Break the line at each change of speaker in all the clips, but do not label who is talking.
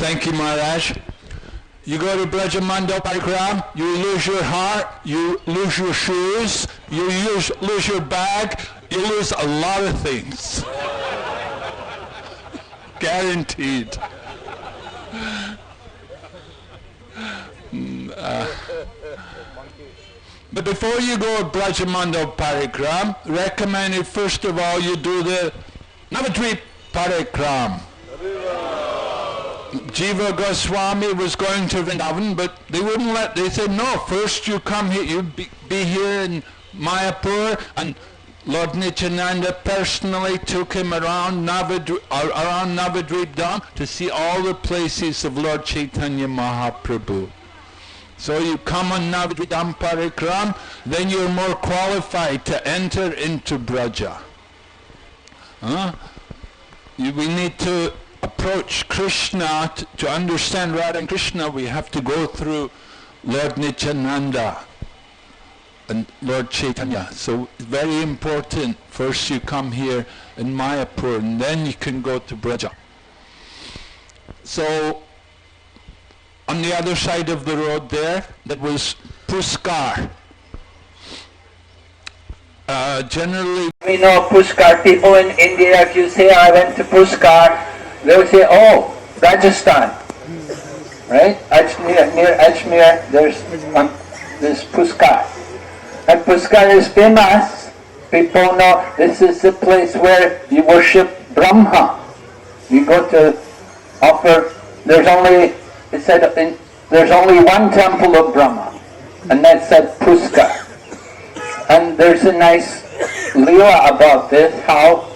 Thank you, Maharaj. You go to Mandala Parikrama, you lose your heart, you lose your shoes, you lose your bag, you lose a lot of things. Guaranteed. But before you go to Mandala Parikrama, recommended first of all you do the Navadwipa Parikrama. Jiva Goswami was going to Vrindavan, but they wouldn't let. They said, no, first you come here, you be here in Mayapur, and Lord Nityananda personally took him around Navadwipa to see all the places of Lord Chaitanya Mahaprabhu. So you come on Navadwipa Parikrama, then you're more qualified to enter into Braja. We need to approach Krishna, to understand Radha and Krishna, we have to go through Lord Nityananda and Lord Chaitanya. So it's very important, first you come here in Mayapur and then you can go to Braja. So on the other side of the road there, that was Pushkar. Generally
we know Pushkar. People in India, if you say I went to Pushkar, they'll say, oh, Rajasthan, right? Near Ajmer, there's Pushkar. And Pushkar is famous. People know this is the place where you worship Brahma. You go to offer, there's only one temple of Brahma, and that's at Pushkar. And there's a nice lila about this, how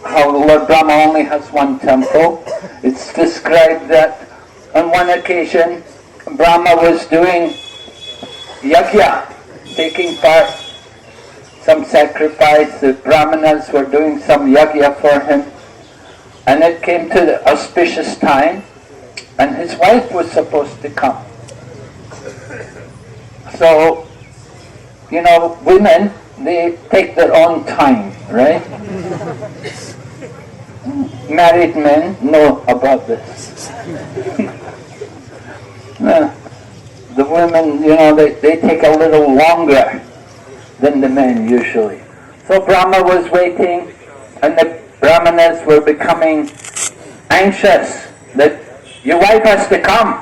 Lord Brahma only has one temple. It's described that on one occasion Brahma was doing yajna, taking part, some sacrifice. The Brahmanas were doing some yajna for him, and it came to the auspicious time, and his wife was supposed to come. So, you know, women, they take their own time, right? Married men know about this. The women, you know, they take a little longer than the men usually. So Brahma was waiting, and the Brahmanas were becoming anxious that your wife has to come.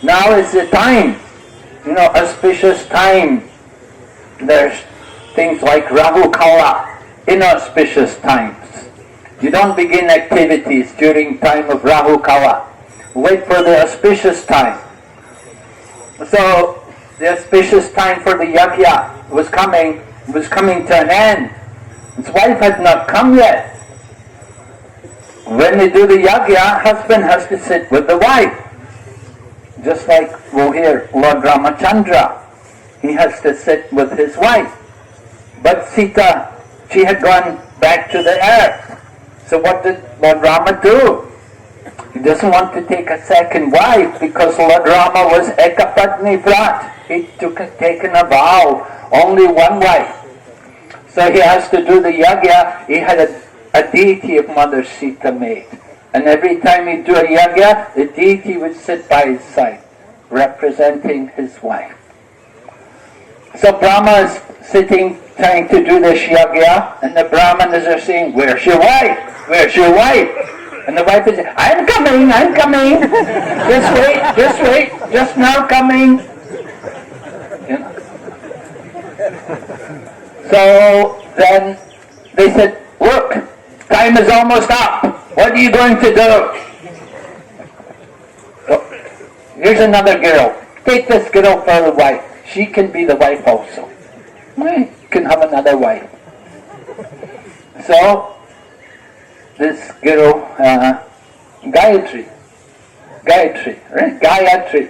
Now is the time, you know, auspicious time. There's things like Rahu Kala, inauspicious times. You don't begin activities during time of Rahu Kala. Wait for the auspicious time. So the auspicious time for the yajna was coming to an end. His wife had not come yet. When they do the yajna, husband has to sit with the wife. Just like we'll hear Lord Ramachandra, he has to sit with his wife. But Sita, she had gone back to the earth. So what did Lord Rama do? He doesn't want to take a second wife because Lord Rama was Ekapatni Vrat. He taken a vow, only one wife. So he has to do the yajna. He had a deity of Mother Sita made. And every time he'd do a yajna, the deity would sit by his side, representing his wife. So Brahma is sitting, trying to do this yajna, and the Brahmanas are saying, where's your wife? Where's your wife? And the wife is saying, I'm coming. Just wait, just now coming. You know? So then they said, look, time is almost up. What are you going to do? So, here's another girl. Take this girl for the wife. She can be the wife also. You can have another wife. So, this girl, Gayatri, right? Gayatri.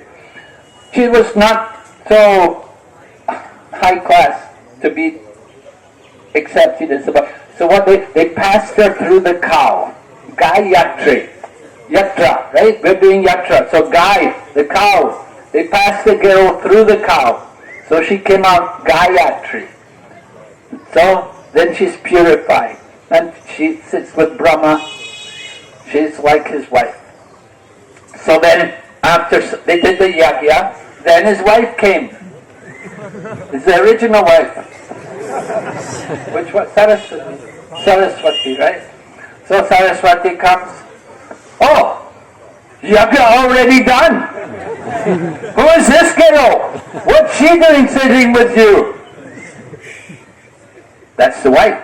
She was not so high class to be accepted as a wife. So what they passed her through the cow. Gayatri. Yatra, right? We're doing yatra. So Gai, the cow. They passed the girl through the cow. So she came out Gayatri. So then she's purified. And she sits with Brahma. She's like his wife. So then, after they did the yagya, then his wife came. His original wife. Which was Saraswati. Saraswati, right? So Saraswati comes. Oh, yagya already done. Who is this kiddo? What's she doing sitting with you? That's the wife.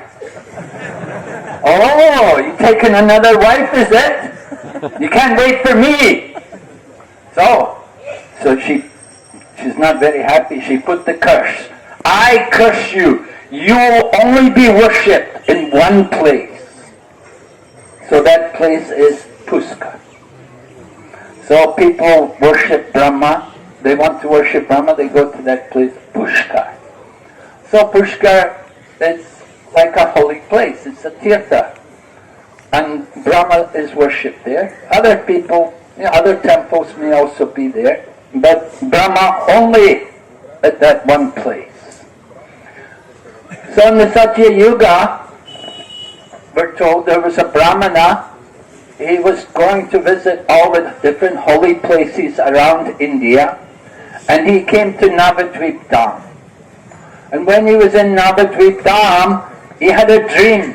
Oh, you taking another wife, is it? You can't wait for me. So she's not very happy. She put the curse. I curse you. You will only be worshipped in one place. So that place is Pushkar. So people worship Brahma. They want to worship Brahma, they go to that place, Pushkar. So Pushkar is like a holy place. It's a tirtha. And Brahma is worshipped there. Other people, other temples may also be there. But Brahma only at that one place. So in the Satya Yuga, we're told there was a Brahmana. He was going to visit all the different holy places around India. And he came to Navadwipa. And when he was in Navadwipa, he had a dream.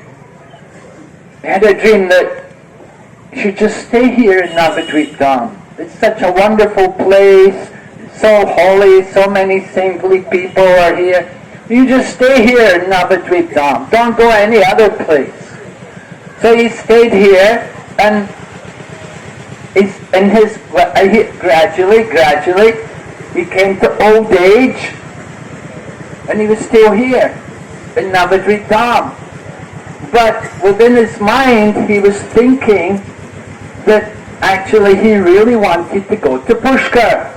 He had a dream that he should just stay here in Navadwipa. It's such a wonderful place, so holy, so many saintly people are here. You just stay here in Navadwipa. Don't go any other place. So he stayed here, and gradually, he came to old age, and he was still here in Navadvipa. But within his mind, he was thinking that actually he really wanted to go to Pushkar,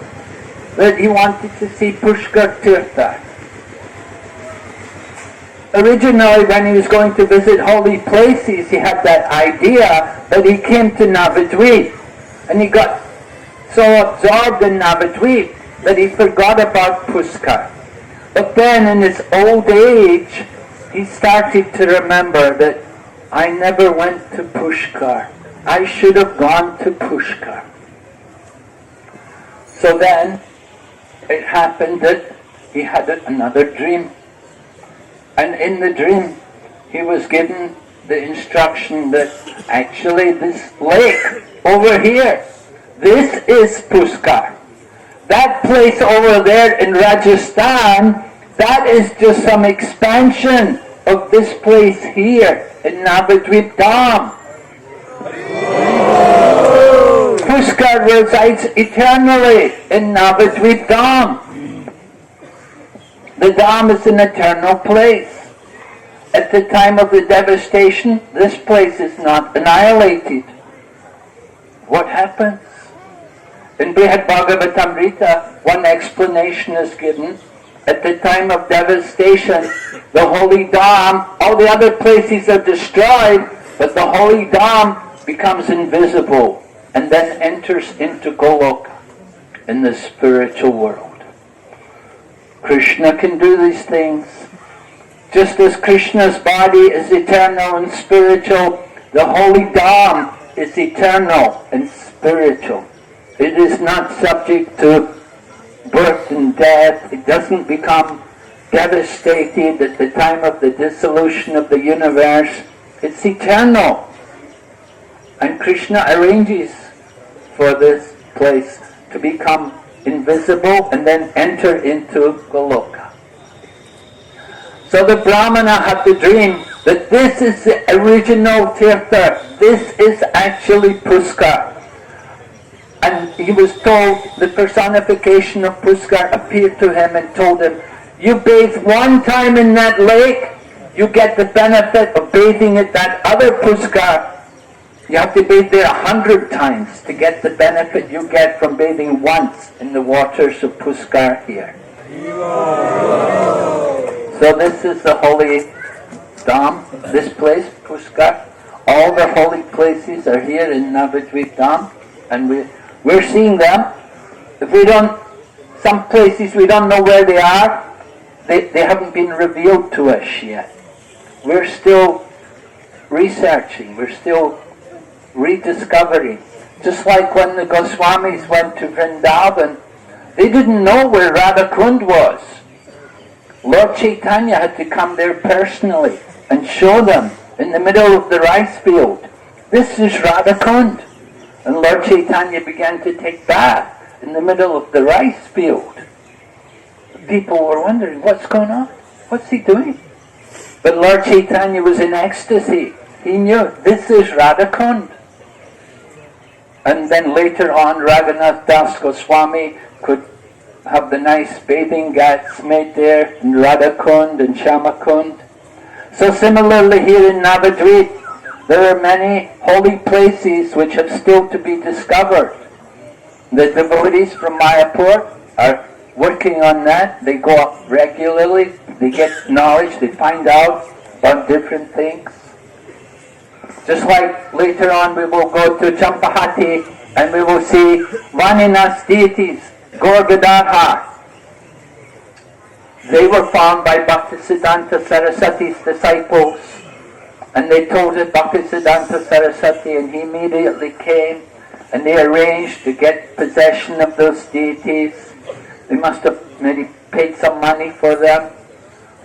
that he wanted to see Pushkar Tirtha. Originally, when he was going to visit holy places, he had that idea, but he came to Navadvip, and he got so absorbed in Navadvip that he forgot about Pushkar. But then in his old age, he started to remember that I never went to Pushkar. I should have gone to Pushkar. So then it happened that he had another dream. And in the dream, he was given the instruction that actually this lake over here, this is Pushkar. That place over there in Rajasthan, that is just some expansion of this place here in Navadvipa. Pushkar resides eternally in Navadvipa. The Dham is an eternal place. At the time of the devastation, this place is not annihilated. What happens? In Brihad Bhagavatamrita, one explanation is given. At the time of devastation, the holy Dham, all the other places are destroyed, but the holy Dham becomes invisible and then enters into Goloka in the spiritual world. Krishna can do these things. Just as Krishna's body is eternal and spiritual, the holy Dham is eternal and spiritual. It is not subject to birth and death. It doesn't become devastated at the time of the dissolution of the universe. It's eternal. And Krishna arranges for this place to become invisible and then enter into Goloka. So the Brahmana had the dream that this is the original Tirtha. This is actually Pushkar. And he was told, the personification of Pushkar appeared to him and told him, you bathe one time in that lake, you get the benefit of bathing at that other Pushkar. You have to bathe there 100 times to get the benefit you get from bathing once in the waters of Pushkar here. So this is the holy Dham, this place, Pushkar. All the holy places are here in Navadvipa, and we're seeing them. If we don't, some places we don't know where they are, they haven't been revealed to us yet. We're still researching, we're still rediscovering Just like when the Goswamis went to Vrindavan, they didn't know where Radha Kund was. Lord Chaitanya had to come there personally and show them in the middle of the rice field, this is Radha Kund. And Lord Chaitanya began to take bath in the middle of the rice field. People were wondering, what's going on? What's he doing? But Lord Chaitanya was in ecstasy. He knew, this is Radha Kund. And then later on, Raghunath Das Goswami could have the nice bathing ghats made there in Radha Kund and Shama Kund. So similarly here in Navadwipa, there are many holy places which have still to be discovered. The devotees from Mayapur are working on that. They go up regularly, they get knowledge, they find out about different things. Just like later on we will go to Champahati and we will see Vanina's deities, Gorgadadha. They were found by Bhaktisiddhanta Saraswati's disciples, and they told it Bhaktisiddhanta Saraswati, and he immediately came and they arranged to get possession of those deities. They must have maybe paid some money for them.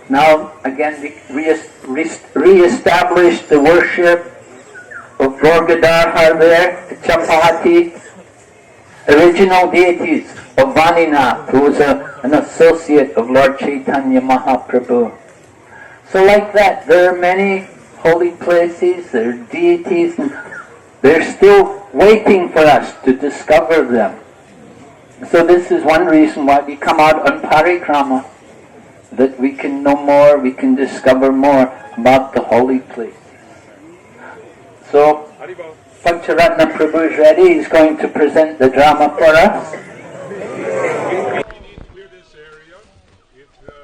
Now again they re-established the worship of Gorgadadha there at Champahati. Original deities of Vaninath, who was an associate of Lord Chaitanya Mahaprabhu. So like that, there are many holy places, there are deities, and they're still waiting for us to discover them. So this is one reason why we come out on Parikrama, that we can know more, we can discover more about the holy places. So, Pancharatna Prabhu is ready, he's going to present the drama for us.
Clear this area. If the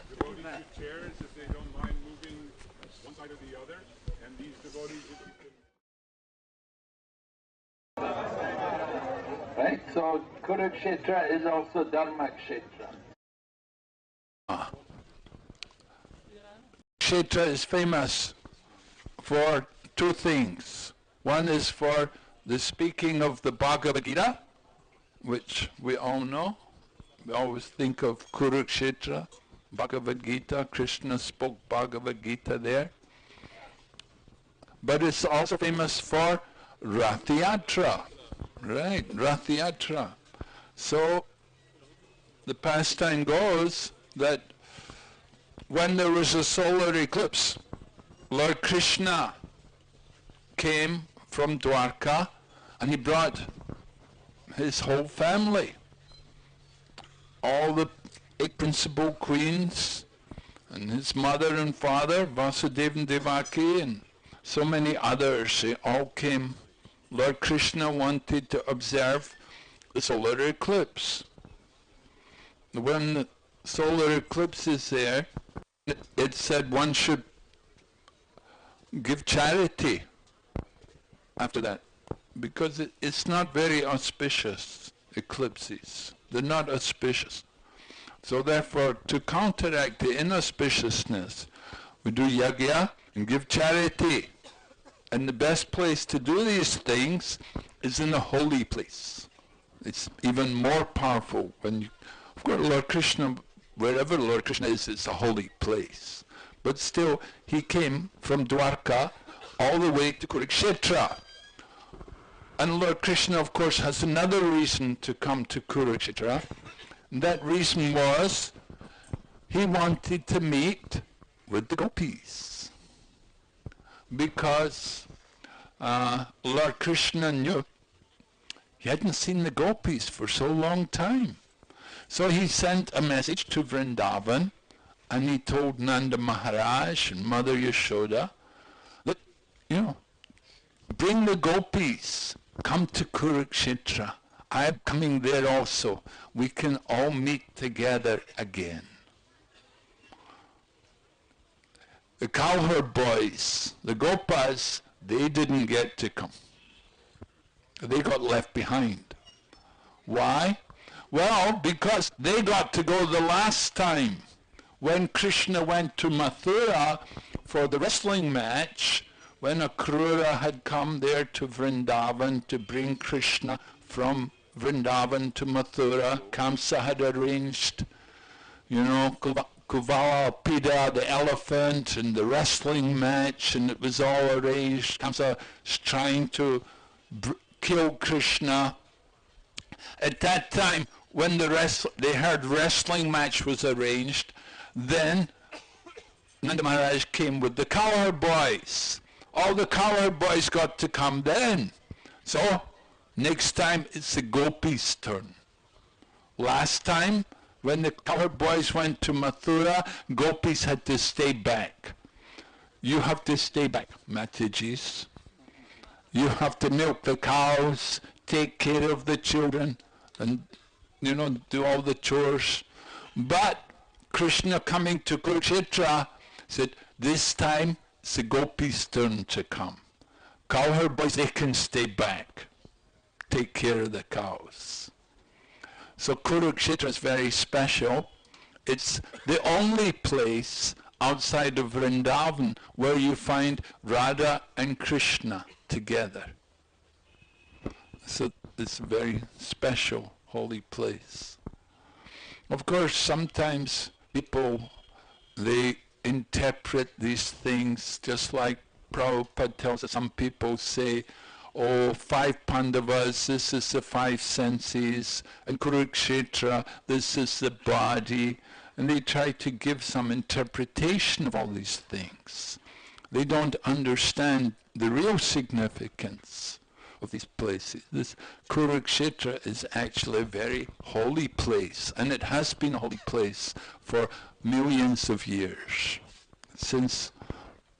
devotees with chairs, if they don't mind moving one side or the other, and these devotees, if you can...
Right, so Kurukshetra is also Dharma Kshetra.
Kshetra is famous for two things. One is for the speaking of the Bhagavad Gita, which we all know. We always think of Kurukshetra, Bhagavad Gita. Krishna spoke Bhagavad Gita there. But it's also famous for Rath Yatra. Right, Rath Yatra. So the pastime goes that when there was a solar eclipse, Lord Krishna came from Dwarka and he brought his whole family, all the 8 principal queens and his mother and father, Vasudeva and Devaki, and so many others. They all came. Lord Krishna wanted to observe the solar eclipse. When the solar eclipse is there, it said one should give charity after that, because it's not very auspicious, eclipses. They're not auspicious. So therefore, to counteract the inauspiciousness, we do yajna and give charity. And the best place to do these things is in a holy place. It's even more powerful when you, of course, Lord Krishna, wherever Lord Krishna is, it's a holy place. But still, he came from Dwarka all the way to Kurukshetra. And Lord Krishna, of course, has another reason to come to Kurukshetra. And that reason was he wanted to meet with the gopis. Because Lord Krishna knew he hadn't seen the gopis for so long time. So he sent a message to Vrindavan, and he told Nanda Maharaj and Mother Yashoda that, bring the gopis, come to Kurukshetra. I am coming there also. We can all meet together again. The cowherd boys, the gopas, they didn't get to come. They got left behind. Why? Well, because they got to go the last time when Krishna went to Mathura for the wrestling match when Akrura had come there to Vrindavan to bring Krishna from Vrindavan to Mathura, Kamsa had arranged, Kuvala Pida, the elephant, and the wrestling match, and it was all arranged. Kamsa was trying to kill Krishna. At that time, when they heard wrestling match was arranged, then Nanda Maharaj came with the colour boys. All the colour boys got to come then. So, next time it's the gopis' turn. Last time, when the colour boys went to Mathura, gopis had to stay back. You have to stay back, Matajis. You have to milk the cows, take care of the children, and, do all the chores. But Krishna coming to Kurukshetra said, this time it's the gopis' turn to come. Cowherd boys, they can stay back, take care of the cows. So Kurukshetra is very special. It's the only place outside of Vrindavan where you find Radha and Krishna together. So it's a very special, holy place. Of course, sometimes people, they interpret these things just like Prabhupada tells us. Some people say, oh, 5 Pandavas, this is the 5 senses, and Kurukshetra, this is the body. And they try to give some interpretation of all these things. They don't understand the real significance of these places. This Kurukshetra is actually a very holy place, and it has been a holy place for millions of years. Since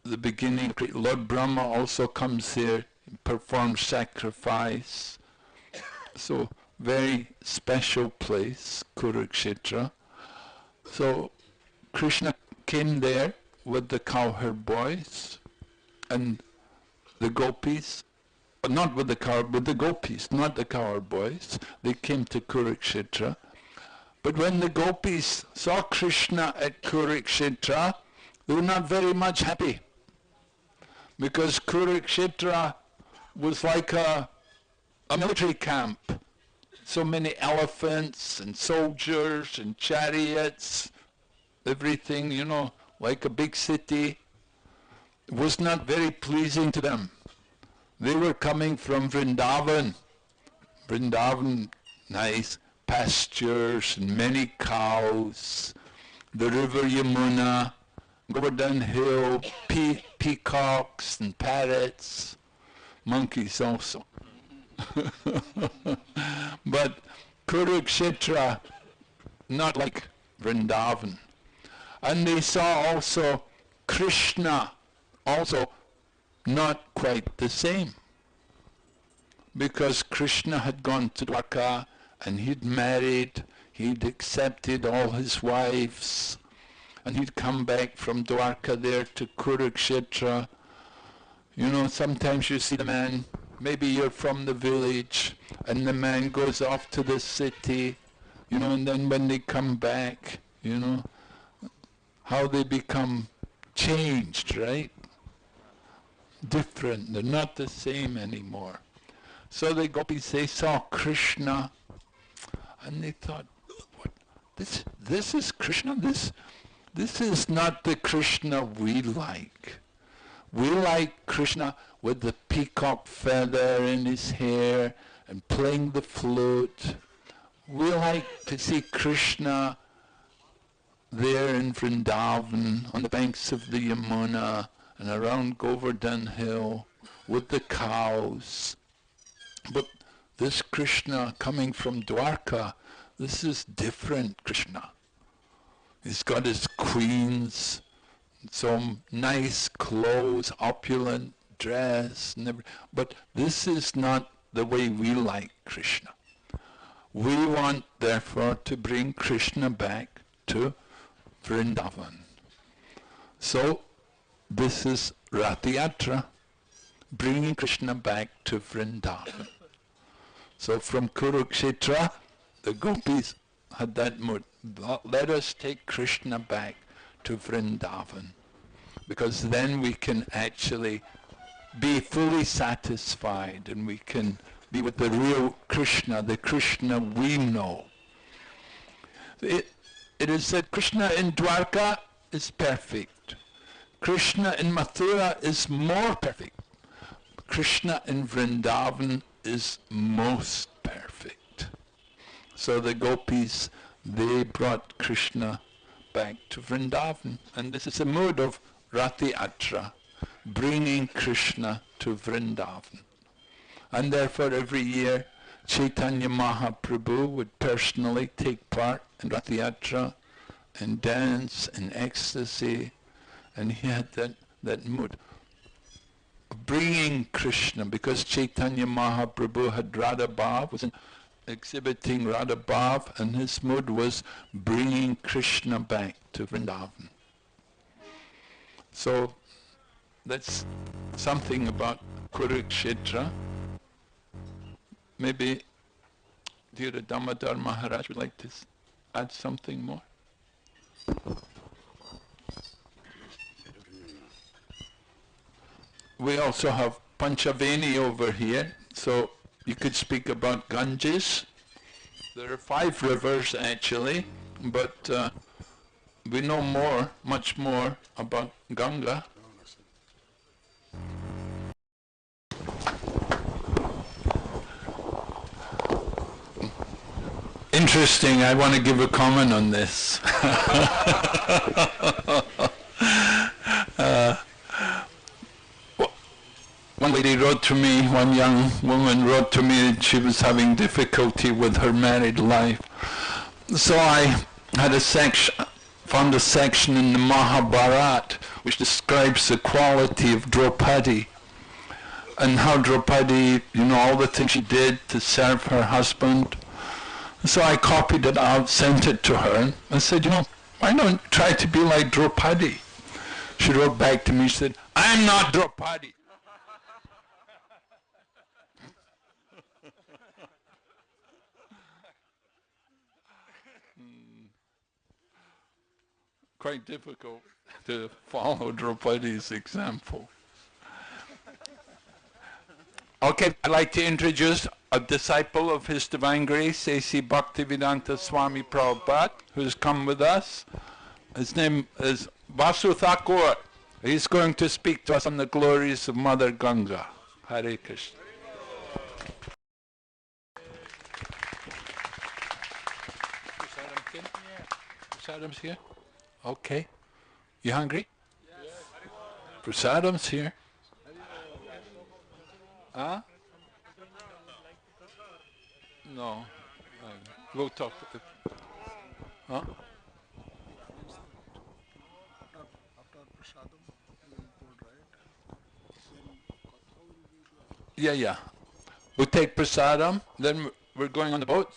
the beginning, Lord Brahma also comes there, performs sacrifice. So, very special place, Kurukshetra. So, Krishna came there with the cowherd boys and the gopis, not with the gopis, not the cowherd boys. They came to Kurukshetra. But when the gopis saw Krishna at Kurukshetra, they were not very much happy, because Kurukshetra was like a military camp. So many elephants and soldiers and chariots, everything, like a big city. It was not very pleasing to them. They were coming from Vrindavan. Vrindavan, nice pastures and many cows, the river Yamuna, Govardhan Hill, peacocks and parrots, monkeys also. But Kurukshetra, not like Vrindavan. And they saw also Krishna, also not quite the same. Because Krishna had gone to Dwarka and he'd married, he'd accepted all his wives, and he'd come back from Dwarka there to Kurukshetra. Sometimes you see the man, maybe you're from the village, and the man goes off to the city, and then when they come back, how they become changed, right? Different, they're not the same anymore. So the gopis, they saw Krishna, and they thought, what? This is Krishna? This is not the Krishna we like. We like Krishna with the peacock feather in his hair and playing the flute. We like to see Krishna there in Vrindavan, on the banks of the Yamuna and around Govardhan Hill with the cows. But this Krishna coming from Dwarka, this is different Krishna. He's got his queens, some nice clothes, opulent dress, but this is not the way we like Krishna. We want, therefore, to bring Krishna back to Vrindavan. So, this is Rath Yatra, bringing Krishna back to Vrindavan. So from Kurukshetra, the gopis had that mood. Let us take Krishna back to Vrindavan, because then we can actually be fully satisfied and we can be with the real Krishna, the Krishna we know. It is said Krishna in Dwarka is perfect. Krishna in Mathura is more perfect. Krishna in Vrindavan is most perfect. So the gopis, they brought Krishna back to Vrindavan. And this is the mode of Rathayatra, bringing Krishna to Vrindavan. And therefore every year Chaitanya Mahaprabhu would personally take part in Rathayatra, and dance, and ecstasy, and he had that mood of bringing Krishna, because Chaitanya Mahaprabhu had Radha Bhav, was exhibiting Radha Bhav, and his mood was bringing Krishna back to Vrindavan. So that's something about Kurukshetra. Maybe dear Damodar Maharaj would like to add something more. We also have Panchaveni over here, so you could speak about Ganges. There are 5 rivers actually, but we know more, much more about Ganga. Interesting, I want to give a comment on this. One lady wrote to me, one young woman wrote to me that she was having difficulty with her married life. So I had found a section in the Mahabharata which describes the quality of Draupadi and how Draupadi, all the things she did to serve her husband. So I copied it out, sent it to her, and said, why don't try to be like Draupadi? She wrote back to me, she said, I'm not Draupadi. Quite difficult to follow Draupadi's example. Okay, I'd like to introduce a disciple of His Divine Grace, A.C. Bhaktivedanta Swami Prabhupada, who's come with us. His name is Vasu Thakur. He's going to speak to us on the glories of Mother Ganga. Hare Krishna. Prasadam's here? Okay. You hungry? Yes. Prasadam's here. Huh? No. We'll talk. Huh? Yeah. We take prasadam, then we're going on the boat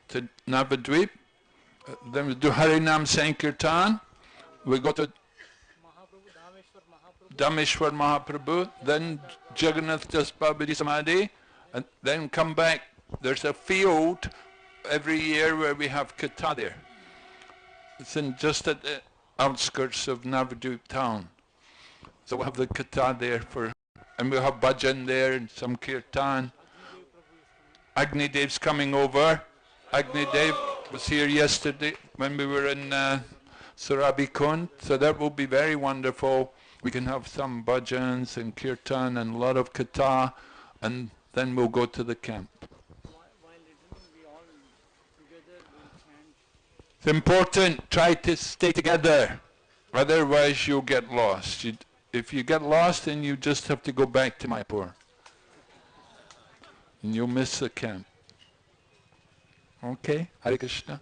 to Navadwipa. Then we do Harinam Sankirtan. We go to Dhameshwar Mahaprabhu, then Jagannath Jaspabadi Samadhi, and then come back. There's a field every year where we have Katha there. It's just at the outskirts of Navadvipa town. So we'll have the Katha there and we'll have bhajan there and some kirtan. Agni Dev's coming over. Agni Dev was here yesterday when we were in Surabikund, so that will be very wonderful. We can have some bhajans and kirtan and a lot of katha, and then we'll go to the camp. It's important, try to stay together, otherwise you'll get lost. If you get lost, then you just have to go back to Mayapur, and you'll miss the camp. Okay, Hare Krishna.